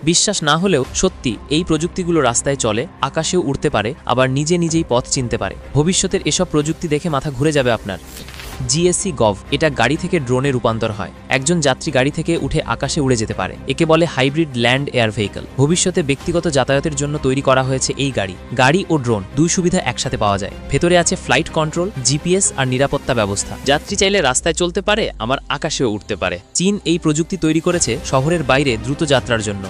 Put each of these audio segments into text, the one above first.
বিশ্বাস না হলেও সত্যি এই প্রযুক্তিগুলো রাস্তায় চলে, আকাশেও উড়তে পারে, আবার নিজেই পথ চিনতে পারে। ভবিষ্যতের এসব প্রযুক্তি দেখে মাথা ঘুরে যাবে আপনার। জিএসসি গভ, এটা গাড়ি থেকে ড্রোনে রূপান্তর হয়। একজন যাত্রী গাড়ি থেকে উঠে আকাশে উড়ে যেতে পারে। একে বলে হাইব্রিড ল্যান্ড এয়ার ভেহিকল। ভবিষ্যতে ব্যক্তিগত যাতায়াতের জন্য তৈরি করা হয়েছে এই গাড়ি ও ড্রোন দুই সুবিধা একসাথে পাওয়া যায়। ভেতরে আছে ফ্লাইট কন্ট্রোল, জিপিএস আর নিরাপত্তা ব্যবস্থা। যাত্রী চাইলে রাস্তায় চলতে পারে, আবার আকাশেও উঠতে পারে। চীন এই প্রযুক্তি তৈরি করেছে শহরের বাইরে দ্রুত যাত্রার জন্য।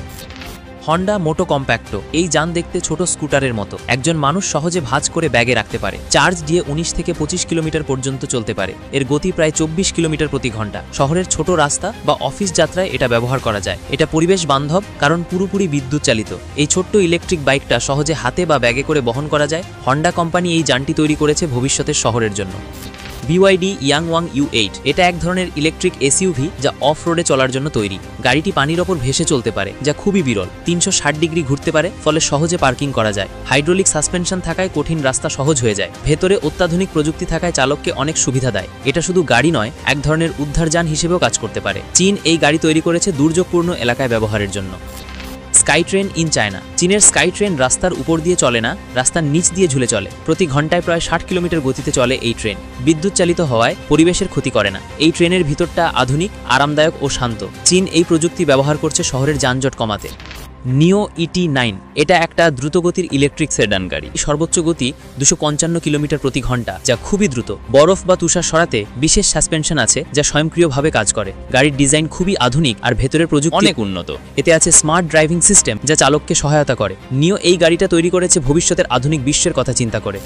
হন্ডা মোটো কম্প্যাক্টো, এই যান দেখতে ছোট স্কুটারের মতো। একজন মানুষ সহজে ভাঁজ করে ব্যাগে রাখতে পারে। চার্জ দিয়ে 19 থেকে 25 কিলোমিটার পর্যন্ত চলতে পারে। এর গতি প্রায় 24 কিলোমিটার প্রতি ঘন্টা। শহরের ছোট রাস্তা বা অফিস যাত্রায় এটা ব্যবহার করা যায়। এটা পরিবেশ বান্ধব কারণ পুরোপুরি বিদ্যুৎ চালিত। এই ছোট্ট ইলেকট্রিক বাইকটা সহজে হাতে বা ব্যাগে করে বহন করা যায়। হন্ডা কোম্পানি এই যানটি তৈরি করেছে ভবিষ্যতের শহরের জন্য। BYD ইয়াংওয়াং U8, এটা এক ধরনের ইলেকট্রিক এসইউভি যা অফ রোডে চলার জন্য তৈরি। গাড়িটি পানির ওপর ভেসে চলতে পারে, যা খুবই বিরল। 360 ডিগ্রি ঘুরতে পারে, ফলে সহজে পার্কিং করা যায়। হাইড্রোলিক সাসপেনশন থাকায় কঠিন রাস্তা সহজ হয়ে যায়। ভেতরে অত্যাধুনিক প্রযুক্তি থাকায় চালককে অনেক সুবিধা দেয়। এটা শুধু গাড়ি নয়, এক ধরনের উদ্ধারযান হিসেবেও কাজ করতে পারে। চীন এই গাড়ি তৈরি করেছে দুর্যোগপূর্ণ এলাকায় ব্যবহারের জন্য। স্কাই ট্রেন ইন চায়না, চীনের স্কাই ট্রেন রাস্তার উপর দিয়ে চলে না, রাস্তার নিচ দিয়ে ঝুলে চলে। প্রতি ঘন্টায় প্রায় 60 কিলোমিটার গতিতে চলে এই ট্রেন। বিদ্যুৎ চালিত হওয়ায় পরিবেশের ক্ষতি করে না। এই ট্রেনের ভিতরটা আধুনিক, আরামদায়ক ও শান্ত। চীন এই প্রযুক্তি ব্যবহার করছে শহরের যানজট কমাতে। নিও ET9, এটা একটা দ্রুতগতির ইলেকট্রিক সেডান গাড়ি। সর্বোচ্চ গতি 255 কিলোমিটার প্রতি ঘন্টা, যা খুবই দ্রুত। বরফ বা তুষার সরাতে বিশেষ সাসপেনশন আছে যা স্বয়ংক্রিয়ভাবে কাজ করে। গাড়ির ডিজাইন খুবই আধুনিক আর ভেতরের প্রযুক্তি অনেক উন্নত। এতে আছে স্মার্ট ড্রাইভিং সিস্টেম যা চালককে সহায়তা করে। নিও এই গাড়িটা তৈরি করেছে ভবিষ্যতের আধুনিক বিশ্বের কথা চিন্তা করে।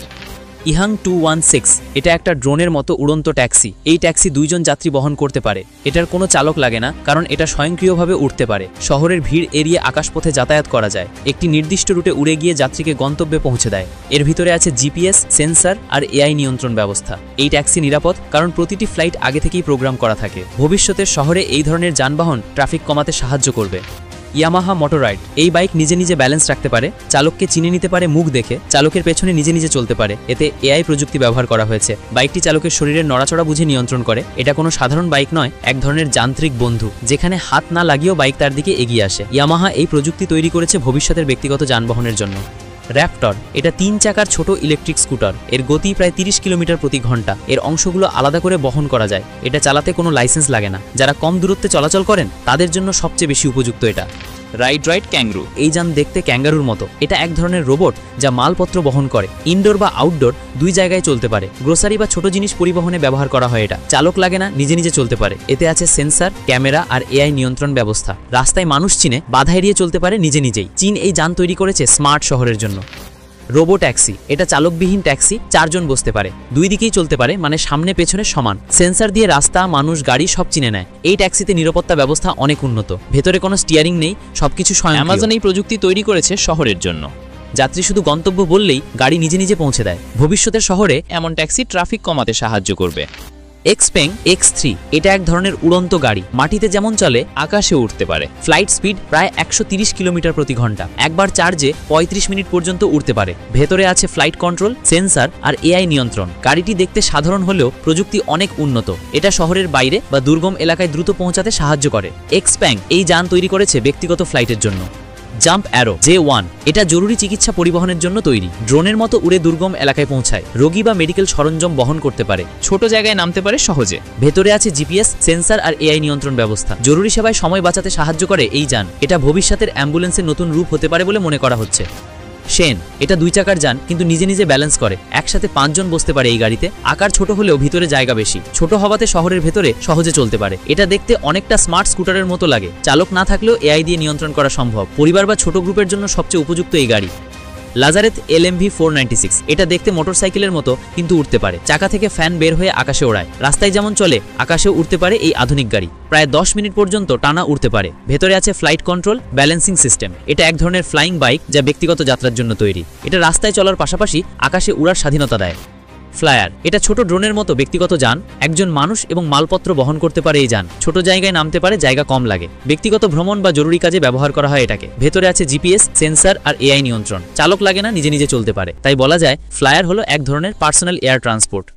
ইহাং 216, এটা একটা ড্রোনের মতো উড়ন্ত ট্যাক্সি। এই ট্যাক্সি 2 জন যাত্রী বহন করতে পারে। এটার কোনো চালক লাগে না কারণ এটা স্বয়ংক্রিয়ভাবে উঠতে পারে। শহরের ভিড় এড়িয়ে আকাশপথে যাতায়াত করা যায়। একটি নির্দিষ্ট রুটে উড়ে গিয়ে যাত্রীকে গন্তব্যে পৌঁছে দেয়। এর ভিতরে আছে জিপিএস, সেন্সর আর AI নিয়ন্ত্রণ ব্যবস্থা। এই ট্যাক্সি নিরাপদ কারণ প্রতিটি ফ্লাইট আগে থেকেই প্রোগ্রাম করা থাকে। ভবিষ্যতের শহরে এই ধরনের যানবাহন ট্রাফিক কমাতে সাহায্য করবে। ইয়ামাহা মোটরাইড, এই বাইক নিজে ব্যালেন্স রাখতে পারে, চালককে চিনে নিতে পারে মুখ দেখে, চালকের পেছনে নিজে চলতে পারে। এতে AI প্রযুক্তি ব্যবহার করা হয়েছে। বাইকটি চালকের শরীরের নড়াচড়া বুঝে নিয়ন্ত্রণ করে। এটা কোনো সাধারণ বাইক নয়, এক ধরনের যান্ত্রিক বন্ধু যেখানে হাত না লাগিয়েও বাইক তার দিকে এগিয়ে আসে। ইয়ামাহা এই প্রযুক্তি তৈরি করেছে ভবিষ্যতের ব্যক্তিগত যানবাহনের জন্য। র্যাপটর, এটা 3 চাকার ছোট ইলেকট্রিক স্কুটার। এর গতি প্রায় 30 কিলোমিটার প্রতি ঘন্টা। এর অংশগুলো আলাদা করে বহন করা যায়। এটা চালাতে কোনো লাইসেন্স লাগে না। যারা কম দূরত্বে চলাচল করেন তাদের জন্য সবচেয়ে বেশি উপযুক্ত এটা। রাইড ক্যাঙ্গারু, এই যান দেখতে ক্যাঙ্গারুর মতো। এটা এক ধরনের রোবট যা মালপত্র বহন করে। ইনডোর বা আউটডোর দুই জায়গায় চলতে পারে। গ্রোসারি বা ছোট জিনিস পরিবহনে ব্যবহার করা হয়। এটা চালক লাগে না, নিজে চলতে পারে। এতে আছে সেন্সর, ক্যামেরা আর AI নিয়ন্ত্রণ ব্যবস্থা। রাস্তায় মানুষ চিনে, বাধা এড়িয়ে চলতে পারে নিজেই। চীন এই যান তৈরি করেছে স্মার্ট শহরের জন্য। রোবো ট্যাক্সি, এটা চালকবিহীন ট্যাক্সি, 4 জন বসতে পারে, 2 দিকেই চলতে পারে, মানে সামনে পেছনে সমান। সেন্সর দিয়ে রাস্তা, মানুষ, গাড়ি সব চিনে নেয়। এই ট্যাক্সিতে নিরাপত্তা ব্যবস্থা অনেক উন্নত। ভেতরে কোনো স্টিয়ারিং নেই, সবকিছু স্বয়ং। অ্যামাজন এই প্রযুক্তি তৈরি করেছে শহরের জন্য। যাত্রী শুধু গন্তব্য বললেই গাড়ি নিজে পৌঁছে দেয়। ভবিষ্যতের শহরে এমন ট্যাক্সি ট্রাফিক কমাতে সাহায্য করবে। এক্সপেং X3, এটা এক ধরনের উড়ন্ত গাড়ি। মাটিতে যেমন চলে, আকাশে উঠতে পারে। ফ্লাইট স্পিড প্রায় 130 কিলোমিটার প্রতি ঘন্টা। একবার চার্জে 35 মিনিট পর্যন্ত উঠতে পারে। ভেতরে আছে ফ্লাইট কন্ট্রোল, সেন্সর আর AI নিয়ন্ত্রণ। গাড়িটি দেখতে সাধারণ হলেও প্রযুক্তি অনেক উন্নত। এটা শহরের বাইরে বা দুর্গম এলাকায় দ্রুত পৌঁছাতে সাহায্য করে। এক্সপ্যাং এই যান তৈরি করেছে ব্যক্তিগত ফ্লাইটের জন্য। জাম্প অ্যারো J1, এটা জরুরি চিকিৎসা পরিবহনের জন্য তৈরি। ড্রোনের মতো উড়ে দুর্গম এলাকায় পৌঁছায়। রোগী বা মেডিকেল সরঞ্জাম বহন করতে পারে। ছোট জায়গায় নামতে পারে সহজে। ভেতরে আছে জিপিএস, সেন্সর আর AI নিয়ন্ত্রণ ব্যবস্থা। জরুরি সেবায় সময় বাঁচাতে সাহায্য করে এই যান। এটা ভবিষ্যতের অ্যাম্বুলেন্সের নতুন রূপ হতে পারে বলে মনে করা হচ্ছে। শেন, এটা 2 চাকার যান কিন্তু নিজে ব্যালেন্স করে। একসাথে 5 জন বসতে পারে এই গাড়িতে। আকার ছোট হলেও ভিতরে জায়গা বেশি। ছোট হওয়াতে শহরের ভেতরে সহজে চলতে পারে। এটা দেখতে অনেকটা স্মার্ট স্কুটারের মতো লাগে। চালক না থাকলেও AI দিয়ে নিয়ন্ত্রণ করা সম্ভব। পরিবার বা ছোট গ্রুপের জন্য সবচেয়ে উপযুক্ত এই গাড়ি। লাজারেথ LMV 496, এটা দেখতে মোটরসাইকেলের মতো কিন্তু উঠতে পারে। চাকা থেকে ফ্যান বের হয়ে আকাশে ওড়ায়। রাস্তায় যেমন চলে, আকাশেও উঠতে পারে এই আধুনিক গাড়ি। প্রায় 10 মিনিট পর্যন্ত টানা উঠতে পারে। ভেতরে আছে ফ্লাইট কন্ট্রোল, ব্যালেন্সিং সিস্টেম। এটা এক ধরনের ফ্লাইং বাইক যা ব্যক্তিগত যাত্রার জন্য তৈরি। এটা রাস্তায় চলার পাশাপাশি আকাশে উড়ার স্বাধীনতা দেয়। ফ্লায়ার, এটা ছোট ড্রোনের মতো ব্যক্তিগত যান। একজন মানুষ এবং মালপত্র বহন করতে পারে এই যান। ছোট জায়গায় নামতে পারে, জায়গা কম লাগে। ব্যক্তিগত ভ্রমণ বা জরুরি কাজে ব্যবহার করা হয় এটাকে। ভেতরে আছে জিপিএস, সেন্সর আর AI নিয়ন্ত্রণ। চালক লাগে না, নিজে চলতে পারে। তাই বলা যায় ফ্লায়ার হলো এক ধরনের পার্সোনাল এয়ার ট্রান্সপোর্ট।